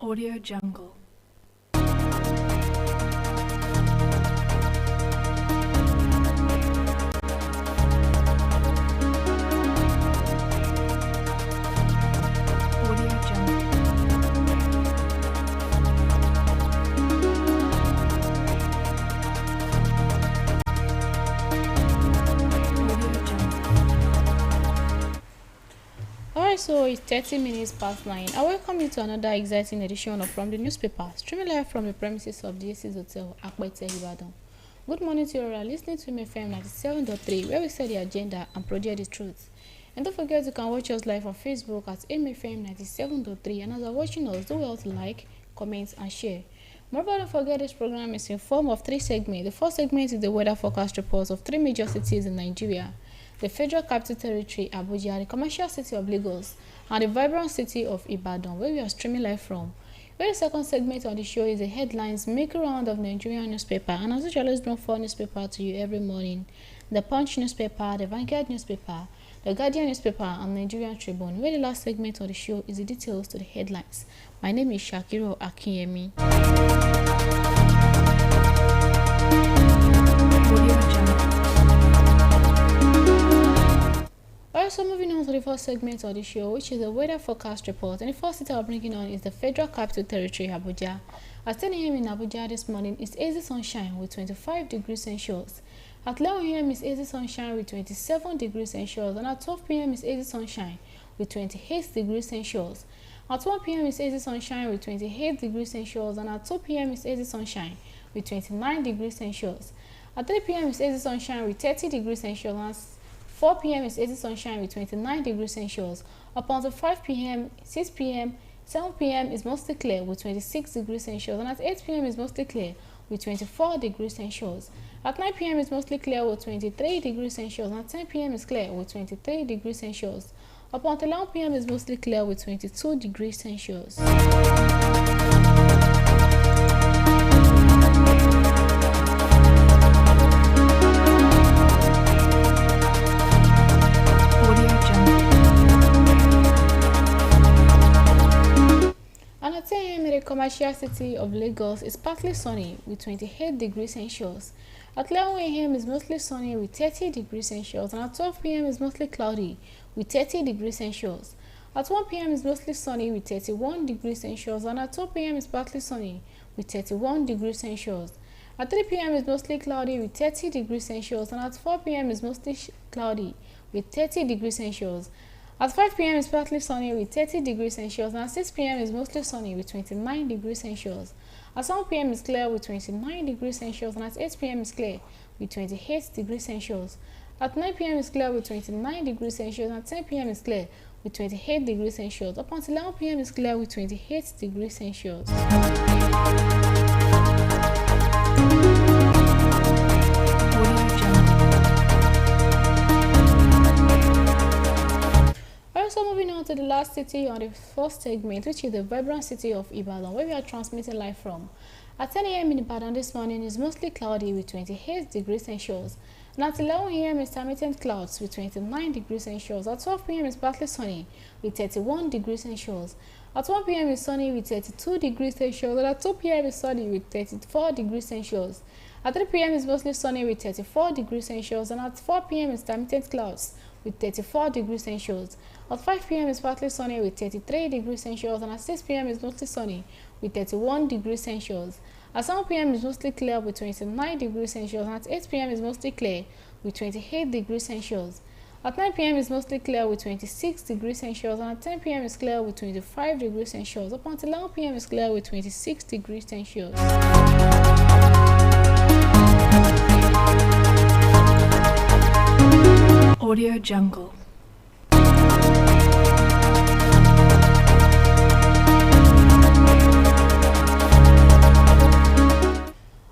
Audio Jungle. Audio Jungle. Alright, so it's 30 minutes past 9. I welcome you to another exciting edition of From the Newspaper, streaming live from the premises of the DS's Hotel, IBADAN. Good morning to you all listening to MFM 97.3, where we set the agenda and project the truth. And don't forget you can watch us live on Facebook at MFM 97.3, and as you're watching us, do well to like, comment, and share. Moreover, don't forget this program is in form of 3 segments. The first segment is the weather forecast reports of 3 major cities in Nigeria: the Federal Capital Territory, Abuja, the commercial city of Lagos, and the vibrant city of Ibadan, where we are streaming live from. Where the second segment on the show is the headlines making round of Nigerian newspaper, and as usual, let's bring 4 newspaper to you every morning: the Punch newspaper, the Vanguard newspaper, the Guardian newspaper, and Nigerian Tribune. Where the last segment of the show is the details to the headlines. My name is SHAQEEROH AKINYEMI. Also moving on to the first segment of the show, which is the weather forecast report, and the first city I'm bringing on is the Federal Capital Territory, Abuja. At 10 a.m. in Abuja this morning, it's easy sunshine with 25 degrees Celsius. At 11 a.m. it's easy sunshine with 27 degrees Celsius, and at 12 p.m. it's easy sunshine with 28 degrees Celsius. At 1 p.m. it's easy sunshine with 28 degrees Celsius, and at 2 p.m. it's easy sunshine with 29 degrees Celsius. At 3 p.m. it's easy sunshine with 30 degrees Celsius, and 4 p.m. is easy sunshine with 29 degrees Celsius. Up until 5 p.m., 6 p.m., 7 p.m. is mostly clear with 26 degrees Celsius, and at 8 p.m. is mostly clear with 24 degrees Celsius. At 9 p.m. is mostly clear with 23 degrees Celsius, and at 10 p.m. is clear with 23 degrees Celsius. Up until 11 p.m. is mostly clear with 22 degrees Celsius. At 10 a.m. in the commercial city of Lagos is partly sunny with 28 degrees Celsius. At 11 a.m. is mostly sunny with 30 degrees Celsius, and at 12 p.m. is mostly cloudy with 30 degrees Celsius. At 1 p.m. is mostly sunny with 31 degrees Celsius, and at 2 p.m. is partly sunny with 31 degrees Celsius. At 3 p.m. is mostly cloudy with 30 degrees Celsius, and at 4 p.m. is mostly cloudy with 30 degrees Celsius. At 5 p.m. is partly sunny with 30 degrees Celsius, and at 6 p.m. is mostly sunny with 29 degrees Celsius. At 7 p.m. is clear with 29 degrees Celsius, and at 8 p.m. is clear with 28 degrees Celsius. At 9 p.m. is clear with 29 degrees Celsius, and at 10 p.m. is clear with 28 degrees Celsius. Up until 11 p.m. is clear with 28 degrees Celsius. Also moving on to the last city on the first segment, which is the vibrant city of Ibadan, where we are transmitting live from. At 10 a.m. in Ibadan this morning is mostly cloudy with 28 degrees Celsius, and at 11 a.m. is intermittent clouds with 29 degrees Celsius. At 12 p.m. is partly sunny with 31 degrees Celsius. At 1 p.m. is sunny with 32 degrees Celsius, and at 2 p.m. is sunny with 34 degrees Celsius. At 3 p.m. is mostly sunny with 34 degrees Celsius, and at 4 p.m. is intermittent clouds with 34 degrees Celsius. At 5 p.m. is partly sunny with 33 degrees Celsius, and at 6 p.m. is mostly sunny with 31 degrees Celsius. At 7 p.m. is mostly clear with 29 degrees Celsius, and at 8 p.m. is mostly clear with 28 degrees Celsius. At 9 p.m. is mostly clear with 26 degrees Celsius, and at 10 p.m. is clear with 25 degrees Celsius. Up until 11 p.m. is clear with 26 degrees Celsius. Audio Jungle.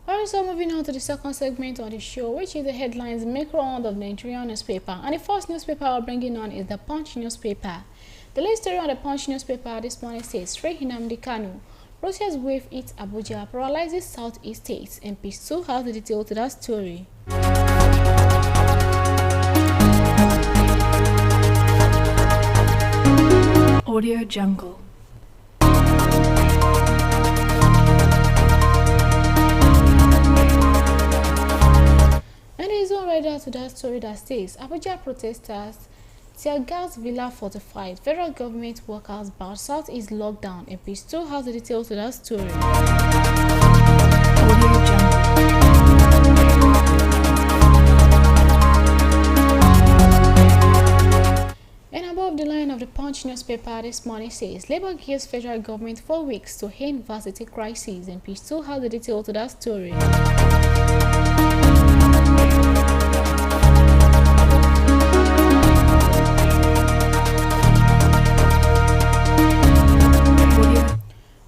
Also moving on to the second segment of the show, which is the headlines make round of Nigerian newspaper, and the first newspaper we're bringing on is the Punch newspaper. The lead story on the Punch newspaper this morning says Nnamdi Kanu, protest wave hits Abuja, paralyzes southeast states, and page 2 has the detail to that story. Audio Jungle. And there is one rider to that story that says Abuja protesters tear gas villa fortified. Federal government workers bar Southeast lockdown. And page 2 has the details to that story. Audio Jungle. And above the line of the Punch newspaper this morning says Labour gives federal government 4 weeks to end varsity crisis. And page 2 has the details to that story.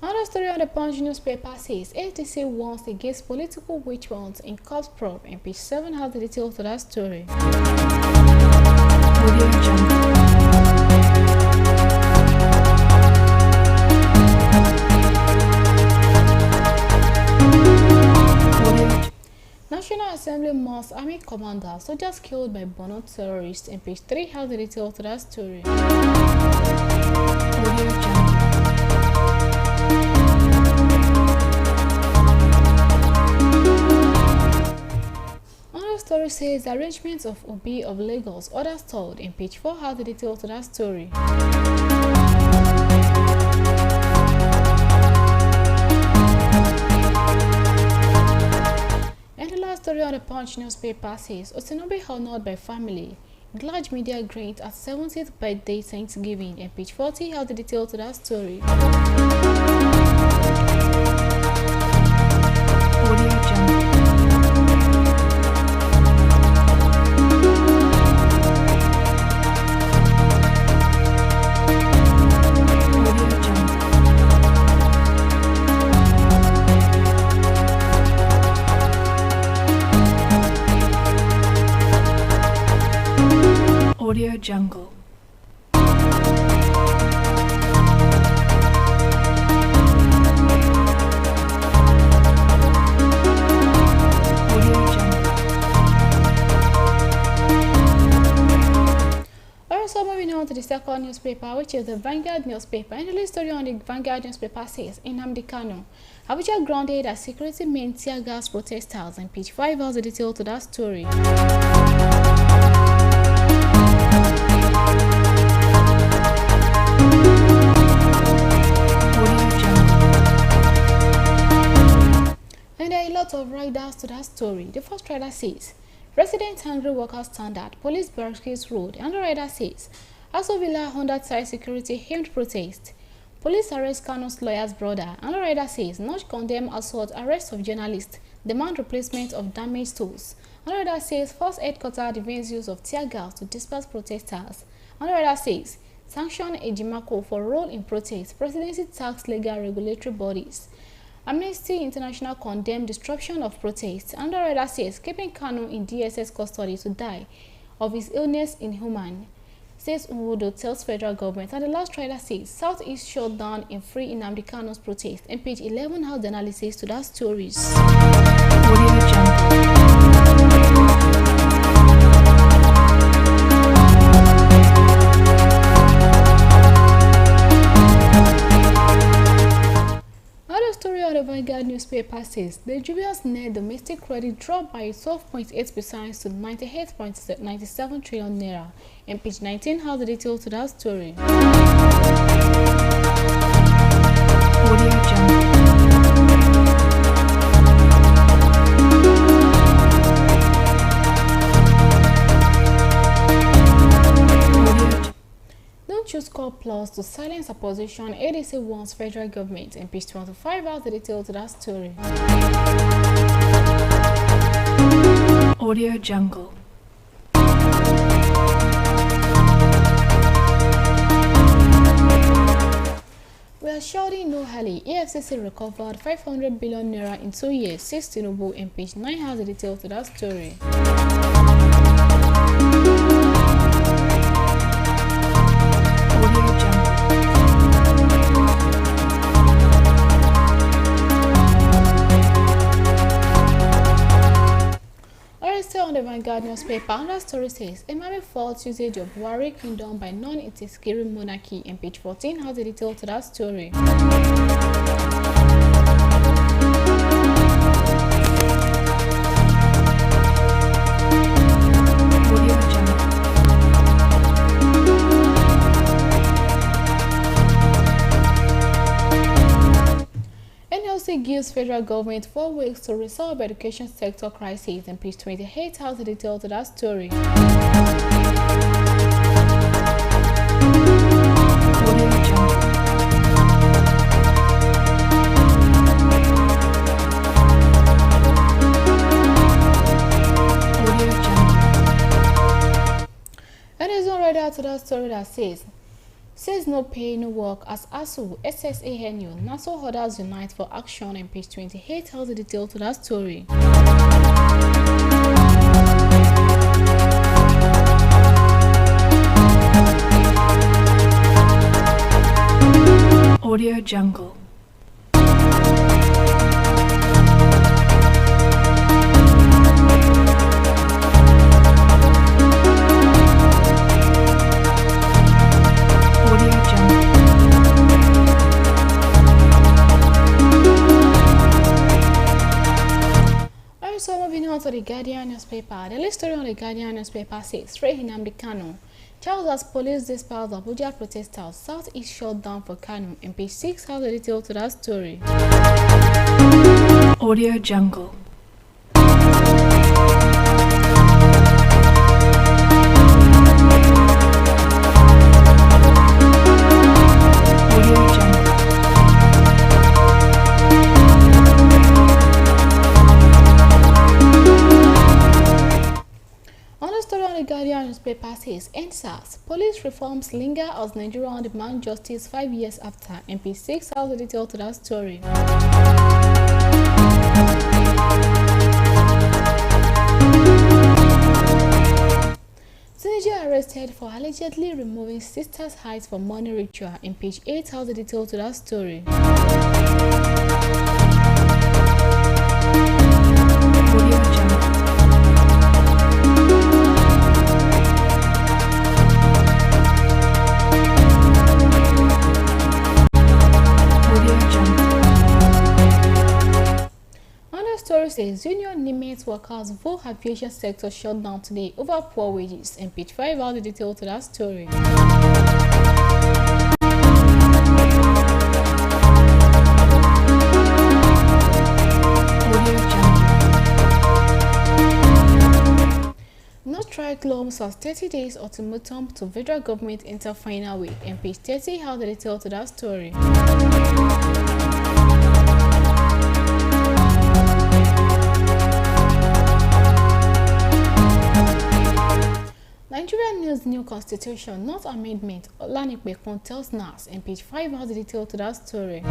Another story on the Punch newspaper says ATC warns against political witch hunts in court probe. And page 7 has the details to that story. Audio Jungle. National Assembly mocks Army commander, soldiers killed by Bono terrorists. And page 3 has the details to that story. Audio Jungle. Another story says the arrangements of Obi of Lagos, others told. And page 4 has the details to that story. And the last story on the Punch newspaper says Osinobi honored by family. Glad media grant at 70th birthday Thanksgiving. And page 40 has the details to that story. Audio Jungle. Audio Jungle. Audio Jungle. Also moving on to the second newspaper, which is the Vanguard newspaper. And the latest story on the Vanguard newspaper says Nnamdi Kanu, Abuja grounded as security men tear gas protesters. And page 5 has the detail to that story. And there are a lot of riders to that story. The first rider says, Resident angry workers standard, police barricades road. And the rider says, Aso Villa 100-side security aimed protest. Police arrest Kanu's lawyer's brother. And the rider says, Notch condemn assault, arrest of journalists, demand replacement of damaged tools. And the rider says, Force headquarters defends use of tear gas to disperse protesters. And the rider says, Sanction Ejimako for role in protest, presidency tax legal regulatory bodies. Amnesty International condemned disruption of protests. And the rider says, keeping Kanu in DSS custody to die of his illness inhuman. Says Nwodo tells federal government. And the last rider says, Southeast shut down in free Nnamdi Kanu's protest. And page 11 has the analysis to that stories. Audio Jungle. Another story on the Vanguard newspaper says Nigeria's net domestic credit dropped by 12.8% to 98.97 trillion naira. And page 19 has the details to that story. Audio Jungle. Don't choose Core Plus to silence opposition, ADC warns federal government. And page 25 has the details to that story. Audio Jungle. We are shouting no hurry. EFCC recovered 500 billion naira in 2 years, says Tinubu. And page 9 has the details to that story. Audio Jungle. Alright, still on the Vanguard newspaper, under story says, Emami faults usage of Buhari kingdom by non-Itiskiri monarchy, and page 14 has a detail to that story. NLC gives federal government 4 weeks to resolve education sector crisis, and page 28 has the detail to that story. And it's already out to that story that says no pay, no work as ASU, SSANU, NASO holders unite for action, and page 28 has the detail to that story. Audio Jungle. So moving on to the Guardian newspaper. The lead story on the Guardian newspaper says, Free Nnamdi Kanu. Charles as police dispels Abuja protesters, Southeast shut down for Kanu, and page 6 has the detail to that story. Audio Jungle. Guardian newspaper says, NSAS, police reforms linger as Nigeria demand justice 5 years after, and page 6 has the detail to that story. Teenager arrested for allegedly removing sister's height for money ritual, and page 8 has the detail to that story. Story says union inmates workers vote aviation sector shut down today over poor wages, and page 5 has the detail to that story. No strike loans as 30 days ultimatum to federal government enter final week, and page 30 has the detail to that story. Nigeria needs new constitution, not amendment. Olanipekun tells NAS, and page 5 has the detail to that story.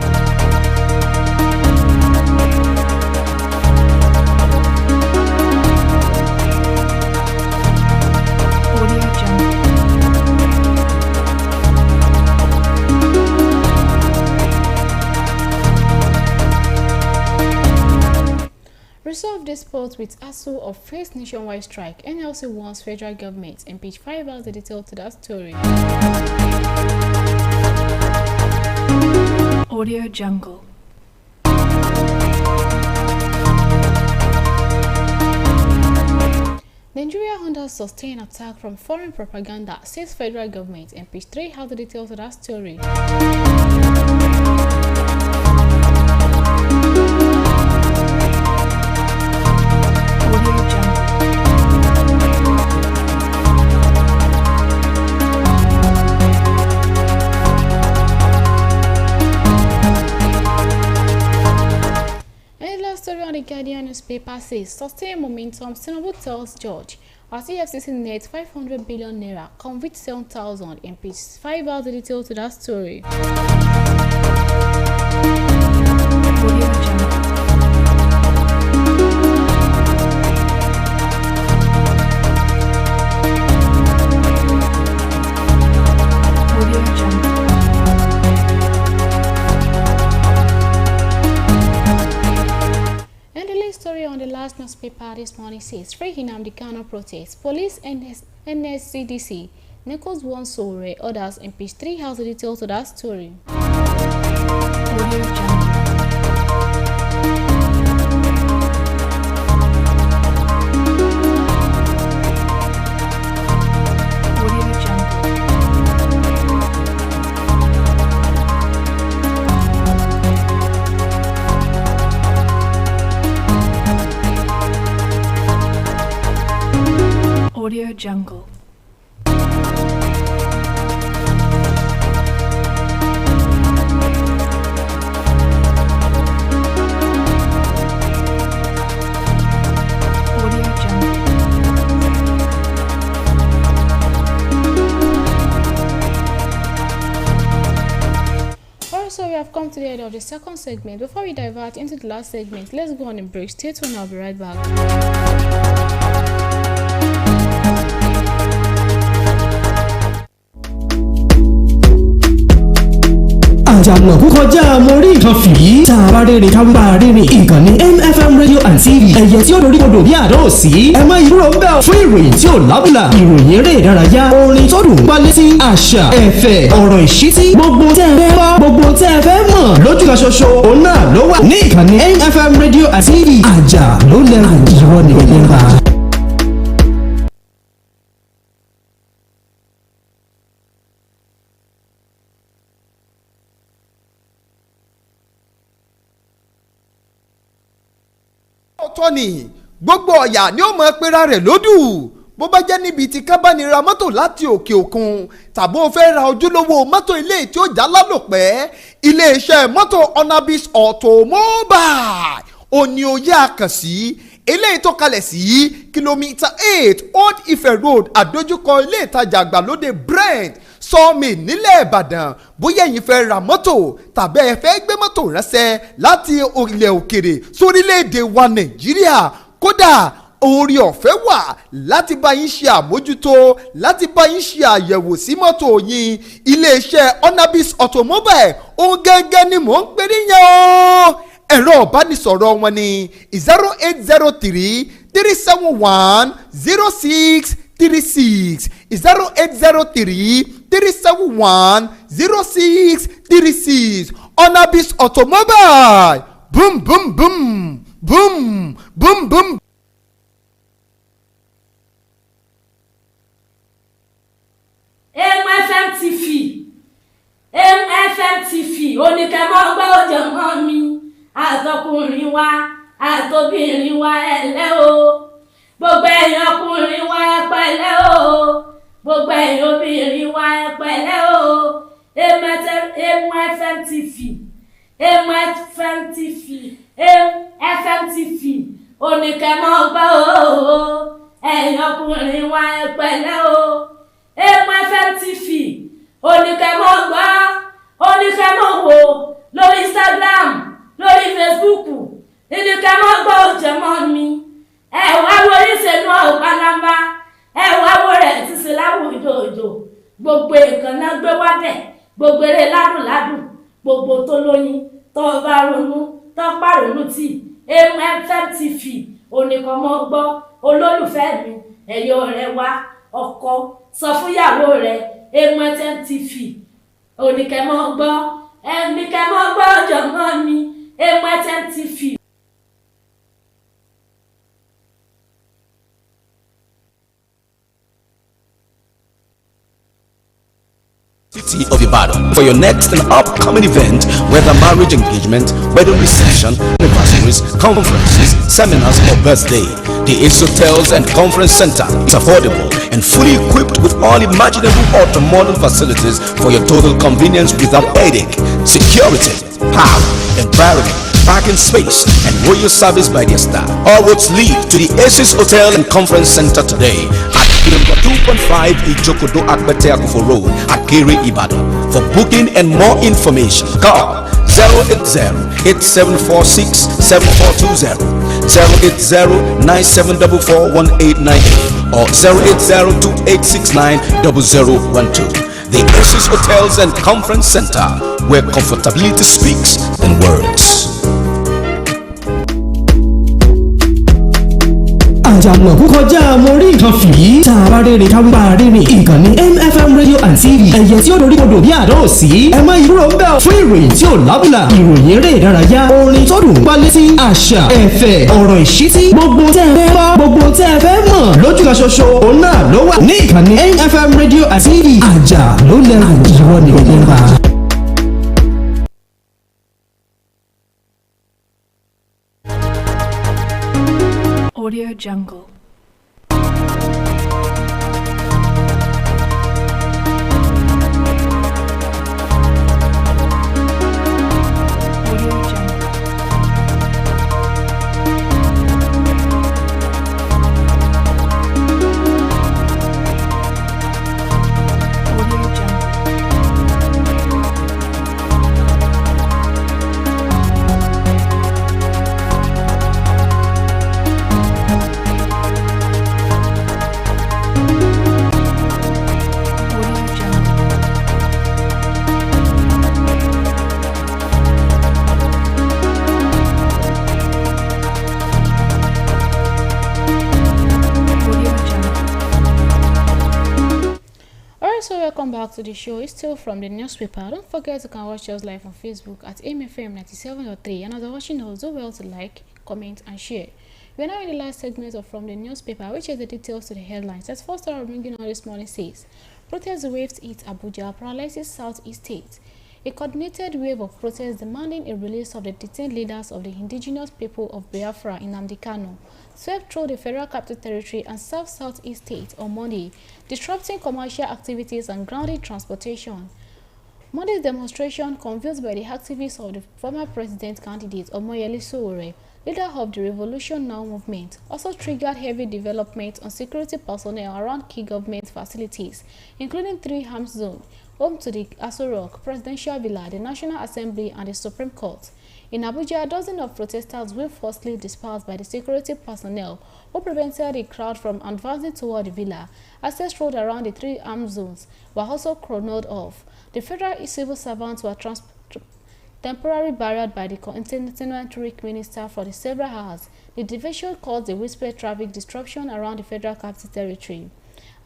Resolve disputes with ASU of face nationwide strike. NLC warns federal government, and page 5 has the detail to that story. Audio Jungle. Nigeria under sustained attack from foreign propaganda, says federal government, and page 3 has the details of that story. The Guardian newspaper says, sustained momentum, Tinubu tells judge as EFCC nets 500 billion naira, convict 7,000, and page 5 has the detail to that story. newspaper this morning says, Free Nnamdi Kanu protest. Police NSCDC Nichols one Sowore, others in page 3 has the details to that story. Audio Jungle. Audio Jungle. Also, we have come to the end of the second segment. Before we divert into the last segment, let's go on a break. Stay tuned, I'll be right back. àjànàkú kọjá mo rí nǹkan fìrí tá a bá rèrè ká wípé rèrè ìkànnì MFM radio and TV ẹ̀yẹ tí ó dorí kodò bí àdó òsì ẹ má ìdúró ń bẹ̀ fún ìròyìn tí ò lábùlà ìròyìn eré ìdárayá orin tó dùn wálé sí àṣà ẹ̀fẹ̀ ọ̀rọ̀ ìṣítí gbogbo tẹ́ ẹ fẹ́ gbọ́ gbogbo tẹ́ ẹ fẹ́ mọ̀ lójú kan ṣoṣo òun náà ló wà ní ìkànnì MFM radio and TV àjà ló lẹ́rù ìwọ nìyẹn bá. ọ̀tọ̀ ni gbogbo ọ̀yà ni ó mọ̀ pera rẹ̀ lódù bó bá jẹ́ níbi tí kábánira mọ́tò láti òkè òkun tàbí ó fẹ́ ra ojúlówó mọ́tò ilé tí ó já lálòpẹ́ iléeṣẹ́ mọ́tò Onabis Automobile òní oyè àkànṣí eléyìí tó kalẹ̀ sí kìlómítà 8 Old Ife Road àdójúkọ ilé ìtajà àgbàlódé Brent sọ́ọ̀mì nílẹ̀ Ìbàdàn bóyá ẹ̀yin fẹ́ ra mọ́tò tàbí ẹ fẹ́ gbé mọ́tò ránṣẹ́ láti ilẹ̀ òkèrè sórílẹ̀-èdè wa Nàìjíríà kódà orí ọ̀fẹ́ wà láti bá yín ṣe àmójútó láti bá yín ṣe àyẹ̀wò sí mọ́tò yín iléeṣẹ́ Onabis Automobile òun gẹ́gẹ́ ni mò ń pè níyẹn o ẹ̀rọ ìbánisọ̀rọ̀ wọn ni 0803 371 0636 0803 371 0636 Onabis Automobile boom boom boom boom boom boom. MFM TV oníkẹ́mọ́ gbọ́ ọjọ́ mọ́ mi àtọkùnrin wa àtobìnrin wa ẹ̀lẹ́ o gbogbo ẹ̀yin ọkùnrin wa ẹ pẹ̀lẹ́ o gbogbo ẹ̀yin obìnrin wa ẹ pẹ̀lẹ́ o MFM TV oníkẹ́mọ́ gbọ́ o ẹ̀yin ọkùnrin wa ẹ pẹ̀lẹ́ o MFM TV oníkẹ́mọ́ gbọ́ oníkẹ́mọ́ wò lórí Instagram lórí Facebook oníkẹ́mọ́ gbọ́ òjòmọ́ mi ẹ wá wo oríṣẹ́nu ọ̀pálábá ẹ wá wo rẹ̀ ti ṣe láwùjọ òjò gbogbo ìkànnà gbé wá dẹ̀ gbogbo eré ládùnládùn gbogbo tó lóyin tó bá ronú tó pàrònú tì MFM TV oníkẹ́mọ́ gbọ́ olólùfẹ́ mi ẹ̀yọ́ rẹ̀ wá ọkọ sọ fún ìyàwó rẹ̀ MFM TV oníkẹ́mọ́ gbọ́ ẹnikẹ́mọ́ gbọ́ ọ̀jọ̀gbọ́n mi MFM TV. City of Ibadan for your next and upcoming event, whether marriage engagement, wedding reception, anniversaries, conferences, seminars or birthday. The Ace Hotels and Conference Center is affordable and fully equipped with all imaginable ultra-modern facilities for your total convenience without headache, security, power, environment, parking space, and royal service by their staff. All roads lead to the Aces Hotel and Conference Center today at number 2.5 Ijokodo Akbete Akufo Road at Kere, Ibadan. For booking and more information, call 080-8746-7420, 080-9744-1898, or 080-2869-0012. The Aces Hotels and Conference Center, where comfortability speaks than words. àjànàkú kọjá mo rí nǹkan fìrí tààrà rẹ̀ káwí bá rẹ̀ ní ìkànnì MFM radio and TV ẹ̀yẹ tí ó dorí kodò bí àdó òsì ẹ má ìdúró ń bẹ̀ fún ìròyìn tí ò lábùlà ìròyìn eré ìdárayá orin tó dùn pálí sí àṣà ẹ̀fẹ̀ ọ̀rọ̀ ìṣítí gbogbo tẹ́ ẹ fẹ́ gbọ́ gbogbo tẹ́ ẹ fẹ́ mọ̀ lójú kan ṣoṣo òun náà ló wà ní ìkànnì MFM radio and TV àjà ló lẹ́rù ìwọ ni òun bá. Audio Jungle. Welcome back to the show. It's still from the newspaper. Don't forget you can watch us live on Facebook at MFM 97.3 and as you're watching us, do well to like, comment and share. We are now in the last segment of From the Newspaper, which is the details to the headlines. As first story bringing on this morning says, protest waves hit Abuja, paralyzes Southeast State. A coordinated wave of protests demanding a release of the detained leaders of the indigenous people of Biafra in Nnamdi Kanu swept through the Federal Capital Territory and Southeast State on Monday, disrupting commercial activities and grounding transportation. Monday's demonstration, convened by the activists of the former president candidate Omoyele Sowore, leader of the Revolution Now movement, also triggered heavy development on security personnel around key government facilities, including 3 arms zones, home to the AKINYEMI Presidential Villa, the National Assembly, and the Supreme Court. In Abuja, dozens of protesters were forcibly dispersed by the security personnel who prevented the crowd from advancing toward the villa. Access roads around the 3 armed zones were also cordoned off. The federal civil servants were temporarily barred by the Continental Minister for the several hours. The diversion caused a widespread traffic disruption around the Federal Capital Territory.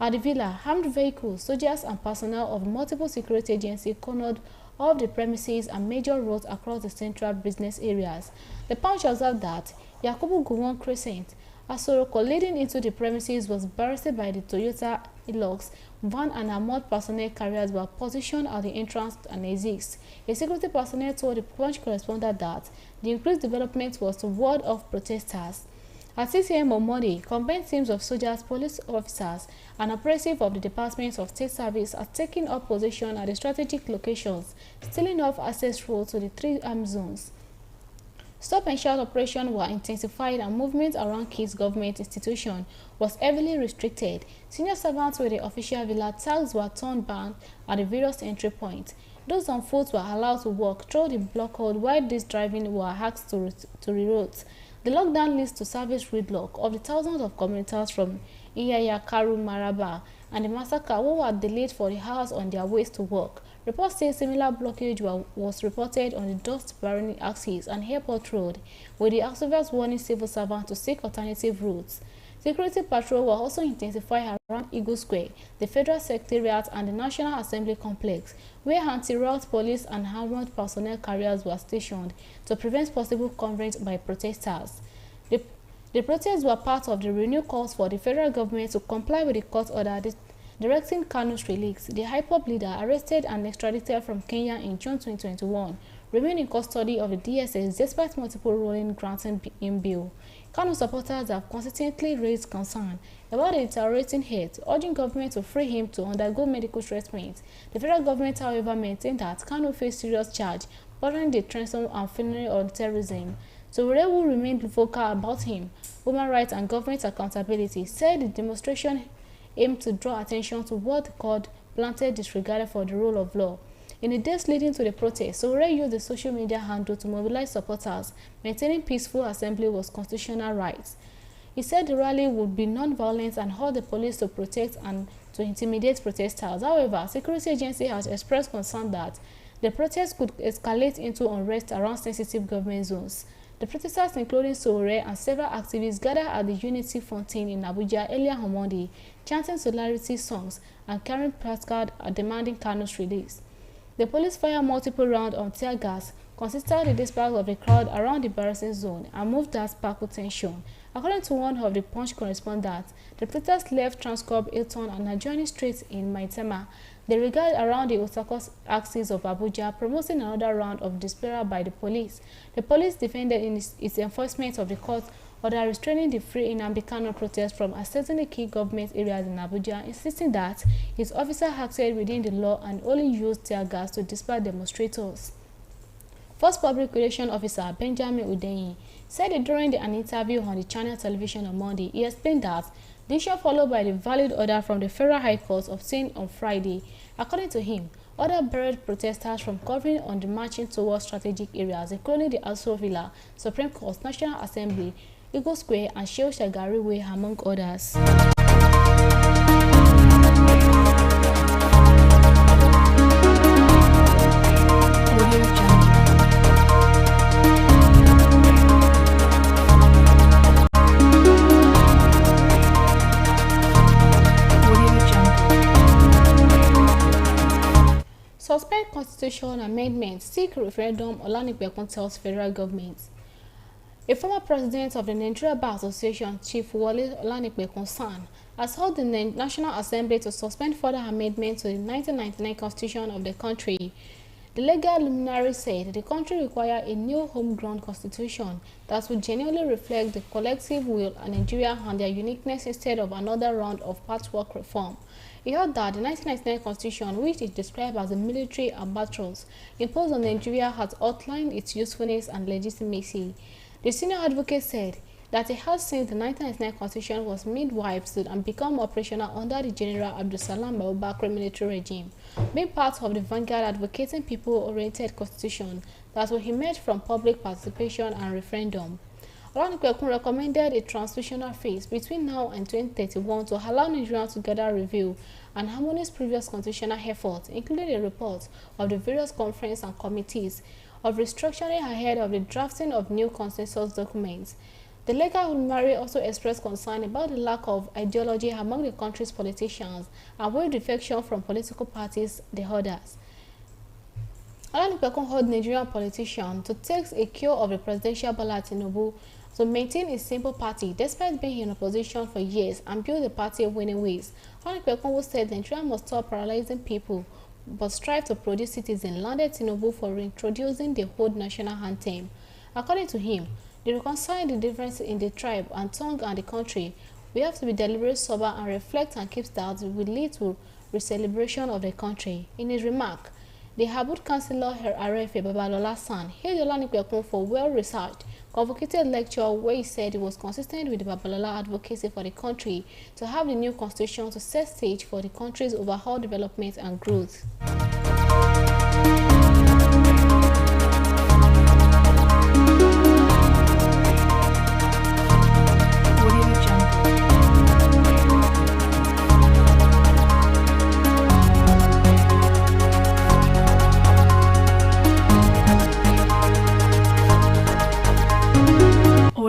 At the villa, armed vehicles, soldiers, and personnel of multiple security agencies cornered off the premises and major roads across the central business areas. The Punch observed that Yakubu Gowon Crescent, Asoroko leading into the premises, was barricaded by the Toyota Hilux van and armored personnel carriers were positioned at the entrance and exits. A security personnel told the Punch correspondent that the increased development was to ward off protesters. At 6 a.m. on Monday, combined teams of soldiers, police officers, and operatives of the Department of State Service are taking up position at the strategic locations, sealing off access roads to the 3 armed zones. Stop and shout operations were intensified and movement around key government institutions was heavily restricted. Senior servants with the official villa tags were turned back at the various entry points. Those on foot were allowed to walk through the blockade while these driving were asked to reroute. The lockdown leads to service gridlock of the thousands of commuters from Iyaya, Karu, Maraba, and the massacre who were delayed for the hours on their ways to work. Reports say similar blockage was reported on the Dust-Barony axis and Airport Road, with the activists warning civil servants to seek alternative routes. Security patrol were also intensified around Eagle Square, the Federal Secretariat, and the National Assembly Complex, where anti-route police and armored personnel carriers were stationed to prevent possible coverage by protesters. The protests were part of the renewed calls for the federal government to comply with the court order directing Kanu's release. The hip-hop leader, arrested and extradited from Kenya in June 2021, remained in custody of the DSS despite multiple rulings granting him bail. Kanu supporters have consistently raised concern about the deteriorating health, urging government to free him to undergo medical treatment. The federal government, however, maintained that Kanu faced serious charge bordering the treason and felony on terrorism. Sowore, who remained vocal about him, human rights and government accountability, said the demonstration aimed to draw attention to what called blatant disregard for the rule of law. In the days leading to the protest, Sowore used the social media handle to mobilize supporters. Maintaining peaceful assembly was constitutional rights. He said the rally would be non-violent and urged the police to protect and to intimidate protesters. However, security agency has expressed concern that the protest could escalate into unrest around sensitive government zones. The protesters, including Sowore and several activists, gathered at the Unity Fountain in Abuja earlier on Monday, chanting solidarity songs and carrying placards demanding Kanu's release. The police fired multiple rounds of tear gas, consisted the dispersal of the crowd around the barricade zone, and moved that sparkled tension. According to one of the Punch correspondents, the protesters left Transcorp Hilton and adjoining streets in Maitama. They regard around the Osakos axis of Abuja, promoting another round of dispersal by the police. The police defended in its enforcement of the court order restraining the Free Nnamdi Kanu protest from accessing the key government areas in Abuja, insisting that its officers acted within the law and only used tear gas to disperse demonstrators. First Public Relations Officer Benjamin Udeyin said it during an interview on the channel television on Monday. He explained that the issue followed by the valid order from the Federal High Court obtained on Friday. According to him, order barred protesters from covering on the marching towards strategic areas, including the Aso Villa, Supreme Court, National Assembly, Eagle Square, and Shehu Shagari Way, among others. Suspend constitutional amendment, seek referendum, Olanipekun tells federal government. A former president of the Nigeria Bar Association, Chief Wale Olanipekun San, has called the National Assembly to suspend further amendments to the 1999 constitution of the country. The legal luminary said the country requires a new homegrown constitution that will genuinely reflect the collective will of Nigeria and their uniqueness instead of another round of patchwork reform. He held that the 1999 constitution, which is described as a military albatross imposed on Nigeria, has outlined its usefulness and legitimacy. The senior advocate said that it has since the 1999 constitution was midwifed and become operational under the General Abdulsalam Abubakar military regime, being part of the vanguard advocating people-oriented constitution that will emerge from public participation and referendum. Olanipekun recommended a transitional phase between now and 2031 to allow Nigerians to gather review and harmonize previous constitutional efforts, including a report of the various conferences and committees of restructuring ahead of the drafting of new consensus documents. The legal luminary also expressed concern about the lack of ideology among the country's politicians and with defection from political parties, the others. Olanipekun urged Nigerian politicians to take a cue of the presidential Bola Tinubu to maintain a simple party despite being in opposition for years and build the party winning ways. Olanipekun said Nigeria must stop paralyzing people but strive to produce citizens, landed Tinubu for reintroducing the old national anthem. According to him, they reconcile the difference in the tribe and tongue and the country. We have to be deliberate, sober, and reflect and keep that will lead to re-celebration of the country. In his remark, the Habud Councillor Arefe Babalola San hailed Olanipekun for well-researched, convocated lecture where he said it was consistent with the Babalola advocacy for the country to have the new constitution to set stage for the country's overall development and growth.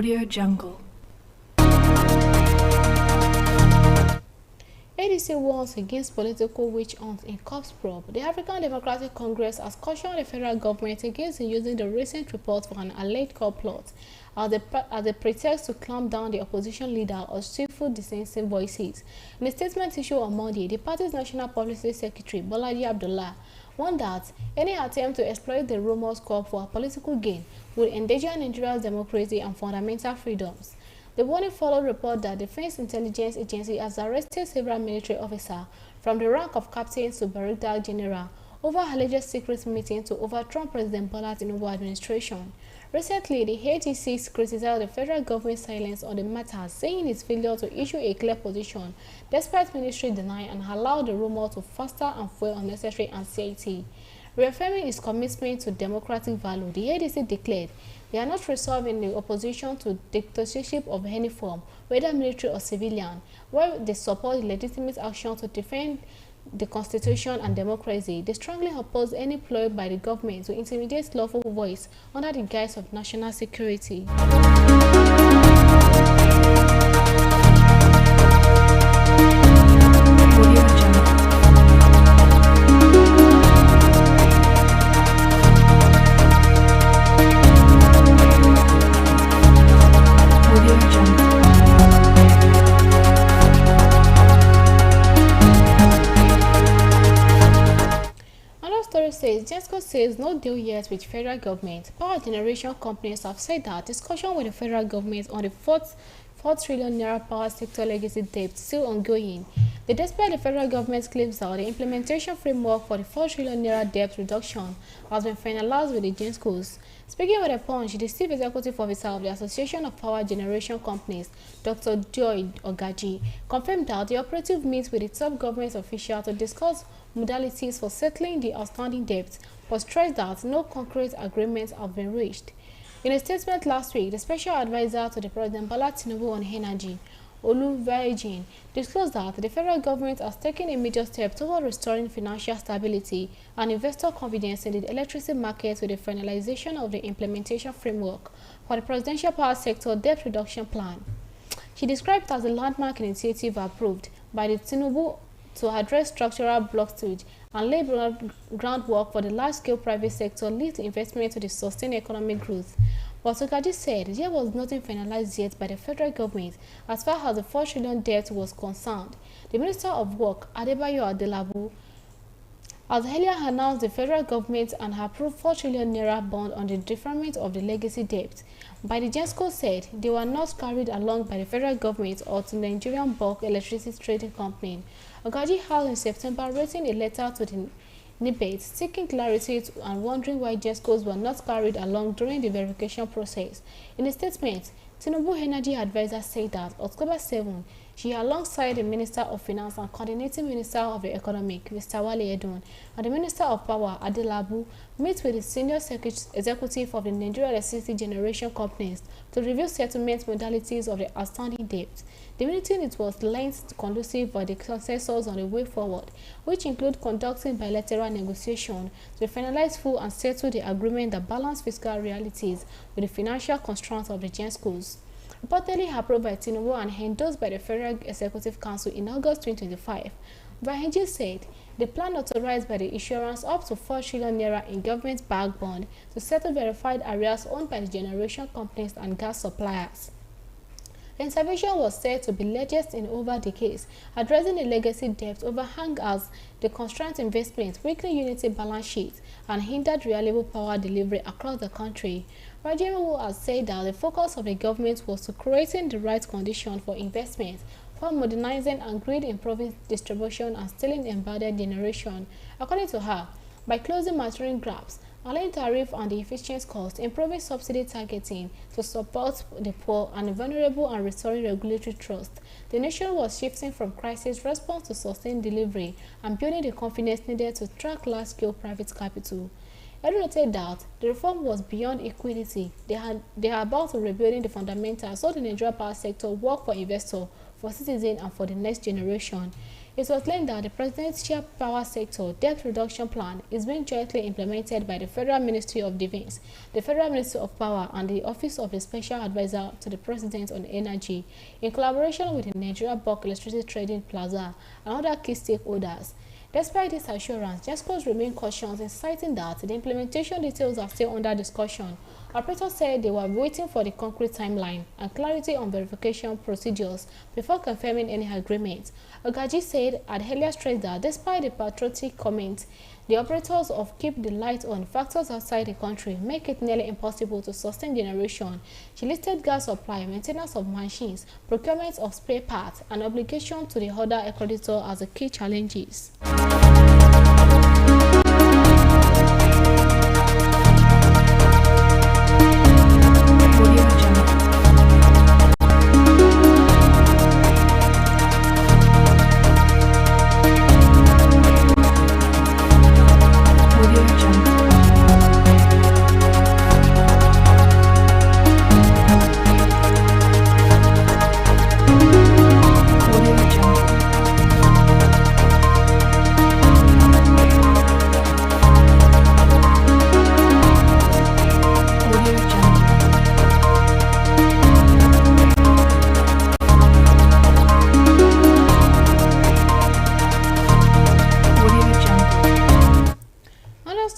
Audio Jungle. ADC warns against political witch hunts in Corpse Probe. The African Democratic Congress has cautioned the federal government against using the recent report for an alleged coup plot as a pretext to clamp down the opposition leader or stifle dissenting voices. In a statement issued on Monday, the party's National Publicity Secretary, Bolaji Abdullah, warned that any attempt to exploit the rumors coup for political gain would endanger Nigeria's democracy and fundamental freedoms. The warning followed report that the Defense Intelligence Agency has arrested several military officers from the rank of captain to brigadier general over alleged secret meetings to overthrow President Bola Tinubu administration. Recently, the ATC criticized the federal government's silence on the matter, saying its failure to issue a clear position despite ministry denying and allow the rumor to foster and fuel unnecessary anxiety. Reaffirming its commitment to democratic value, the ADC declared they are not resolving the opposition to dictatorship of any form, whether military or civilian, where they support the legitimate action to defend the constitution and democracy. They strongly oppose any ploy by the government to intimidate lawful voice under the guise of national security. GENSCO says no deal yet with federal government. Power generation companies have said that discussion with the federal government on the 4 trillion naira power sector legacy debt still ongoing. Despite the federal government's claims that the implementation framework for the 4 trillion naira debt reduction has been finalized with the GENSCOs. Speaking with a Punch, the Chief Executive Officer of the Association of Power Generation Companies, Dr. Joy Ogaji, confirmed that the operative meets with the top government official to discuss modalities for settling the outstanding debt, but stressed that no concrete agreements have been reached. In a statement last week, the Special Advisor to the President Bola Tinubu on Energy, Oluwaseun, disclosed that the federal government has taken a major step toward restoring financial stability and investor confidence in the electricity market with the finalization of the implementation framework for the presidential power sector debt reduction plan. She described it as a landmark initiative approved by the Tinubu to address structural blockage and lay groundwork for the large-scale private sector lead investment to the sustained economic growth. But Ogaji said there was nothing finalized yet by the federal government as far as the 4 trillion debt was concerned. The Minister of Work, Adebayo Adelabu, has earlier announced the federal government and approved 4 trillion naira bond on the deferment of the legacy debt. By the GENSCO said they were not carried along by the federal government or to the Nigerian Bulk Electricity Trading Company. Ogaji has in September written a letter to the NIBET seeking clarity and wondering why GENSCOs were not carried along during the verification process. In a statement, Tinubu Energy Advisor said that October 7, she, alongside the Minister of Finance and Coordinating Minister of the Economic, Mr. Wale Edun, and the Minister of Power, Adelabu, met with the Senior Executive of the Nigeria Electricity Generation Companies to review settlement modalities of the outstanding debt. The meeting was length conducive by the consensus on the way forward, which include conducting bilateral negotiations to finalize full and settle the agreement that balance fiscal realities with the financial constraints of the GENSCOs. Reportedly approved by Tinubu and endorsed by the Federal Executive Council in August 2025, Vahenji said the plan authorized by the issuance up to 4 trillion naira in government-backed bond to settle verified areas owned by the generation companies and gas suppliers. The intervention was said to be largest in over decades, addressing the legacy debt overhang as the constrained investment, weakening unity balance sheets, and hindered reliable power delivery across the country. Rajimu has said that the focus of the government was to creating the right conditions for investment, for modernizing and grid improving distribution and scaling embedded generation. According to her, by closing maturing gaps, allowing tariff and the efficient cost, improving subsidy targeting to support the poor and the vulnerable and restoring regulatory trust, the nation was shifting from crisis response to sustained delivery and building the confidence needed to attract large-scale private capital. Edu noted that the reform was beyond equity. They are about rebuilding the fundamentals so the Nigerian power sector work for investors, for citizens, and for the next generation. It was claimed that the presidential power sector debt reduction plan is being jointly implemented by the Federal Ministry of Defense, the Federal Ministry of Power, and the Office of the Special Advisor to the President on Energy, in collaboration with the Nigeria Bulk Electricity Trading Plaza and other key stakeholders. Despite this assurance, GENSCOs remain cautious in citing that the implementation details are still under discussion. Operators said they were waiting for the concrete timeline and clarity on verification procedures before confirming any agreement. Ogaji said at earlier stressed that despite the patriotic comments, the operators of keep the light on factors outside the country make it nearly impossible to sustain generation. She listed gas supply, maintenance of machines, procurement of spare parts, and obligation to the other accreditor as the key challenges.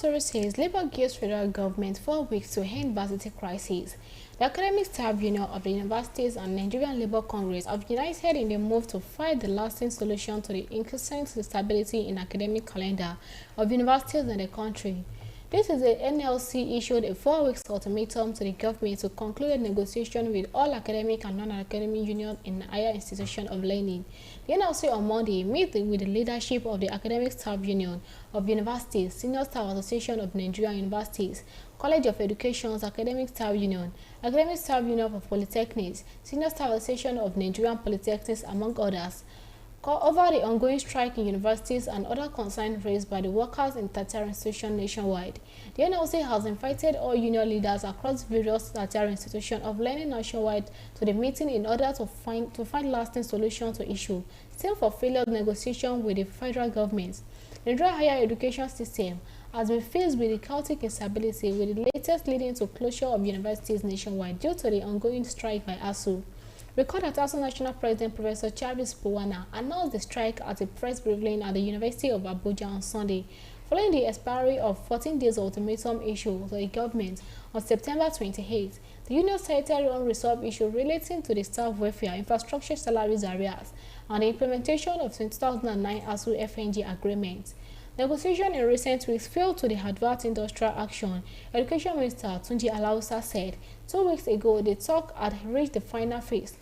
story says Labour gives federal government 4 weeks to end varsity crisis. The academic staff union of the universities and Nigerian Labour Congress have united in a move to find the lasting solution to the inconsistent stability in academic calendar of universities in the country. This is the NLC issued a 4-week ultimatum to the government to conclude a negotiation with all academic and non-academic unions in higher institutions of learning. The NLC on Monday met with the leadership of the Academic Staff Union of Universities, Senior Staff Association of Nigerian Universities, College of Education's Academic Staff Union, Academic Staff Union of Polytechnics, Senior Staff Association of Nigerian Polytechnics, among others, over the ongoing strike in universities and other concerns raised by the workers in tertiary institutions nationwide. The NLC has invited all union leaders across various tertiary institutions of learning nationwide to the meeting in order to find lasting solutions to issue still for failed negotiation with the federal government. The Nigerian higher education system has been faced with the chaotic instability, with the latest leading to closure of universities nationwide due to the ongoing strike by ASU. Record that ASU National President Professor Charles Powana announced the strike at a press briefing at the University of Abuja on Sunday, following the expiry of 14 days ultimatum issued to the government on September 28. The union cited unresolved issues relating to the staff welfare, infrastructure, salaries arrears, and the implementation of 2009 ASU FNG agreement. Negotiation in recent weeks failed to the advert industrial action. Education Minister Tunji Alausa said 2 weeks ago the talk had reached the final phase,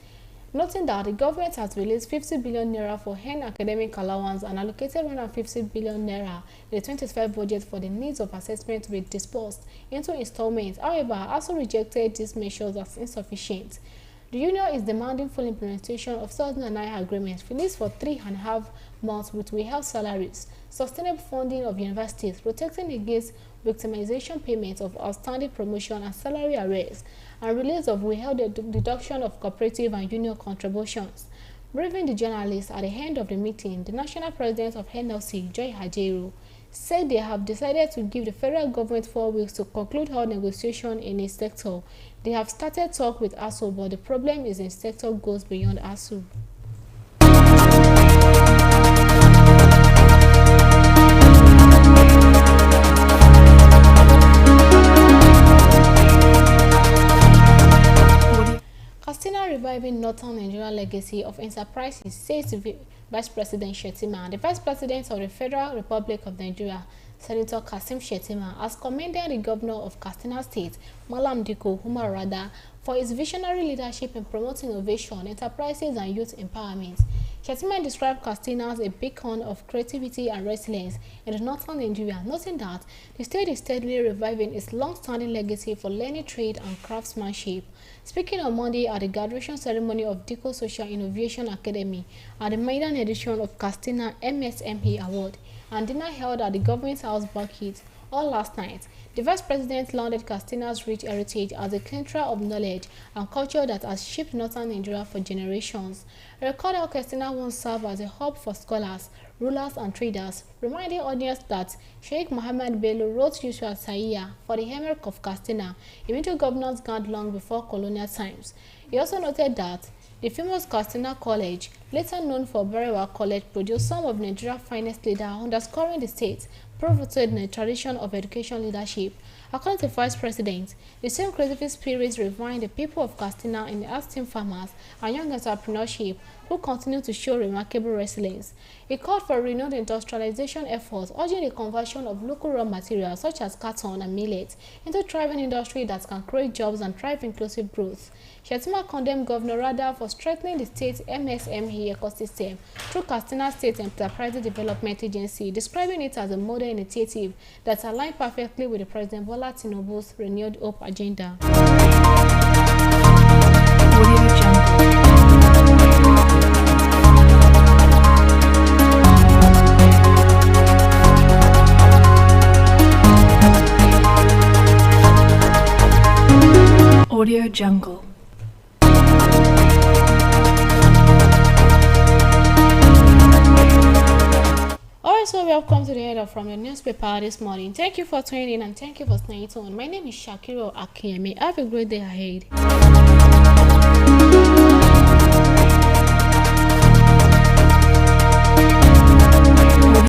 noting that the government has released 50 billion naira for hen academic allowance and allocated 150 billion naira in the 2025 budget for the needs of assessment to be disbursed into installments. However, ASU rejected these measures as insufficient. The union is demanding full implementation of 2009 agreement released for 3.5 months with withheld salaries, sustainable funding of universities, protecting against victimization payments of outstanding promotion and salary arrears, and release of withheld deduction of cooperative and union contributions. Briefing the journalists at the end of the meeting, the national president of NLC, Joy Hajero, said they have decided to give the federal government 4 weeks to conclude all negotiation in its sector. They have started talk with ASU, but the problem is in sector goes beyond ASU. Castina reviving Northern Nigeria legacy of enterprises, says Vice President Shettima. The Vice President of the Federal Republic of Nigeria, Senator Kasim Shettima, has commended the Governor of Katsina State, Malam Dikko Umar Rada, for his visionary leadership in promoting innovation, enterprises, and youth empowerment. Shettima described Katsina as a beacon of creativity and resilience in the northern Nigeria, noting that the state is steadily reviving its long-standing legacy for learning, trade, and craftsmanship. Speaking on Monday at the graduation ceremony of Dikko Social Innovation Academy at the maiden edition of Katsina MSME Award and dinner held at the Government House Banquet all last night, the Vice President lauded Katsina's rich heritage as a centre of knowledge and culture that has shaped northern Nigeria for generations. A record how Katsina once served as a hub for scholars, rulers, and traders, reminding audience that Sheikh Mohammed Bello wrote Yusuf Saiya for the Emir of Katsina, a middle governor's guard long before colonial times. He also noted that the famous Katsina College, later known for Berewa College, produced some of Nigeria's finest leaders, underscoring the state's proven in a tradition of education leadership. According to Vice President, the same creative spirit refined the people of Katsina in the esteemed farmers and young entrepreneurship who continue to show remarkable resilience. He called for renewed industrialization efforts, urging the conversion of local raw materials such as cotton and millet into thriving industry that can create jobs and drive inclusive growth. Shettima condemned Governor Rada for strengthening the state's MSME ecosystem through Katsina State Enterprise Development Agency, describing it as a modern initiative that aligns perfectly with the President Bola Tinubu's renewed hope agenda. Audio Jungle. Alright, so we have come to the end of From the Newspaper this morning. Thank you for tuning in and thank you for staying tuned. My name is SHAQEEROH. Have a great day ahead.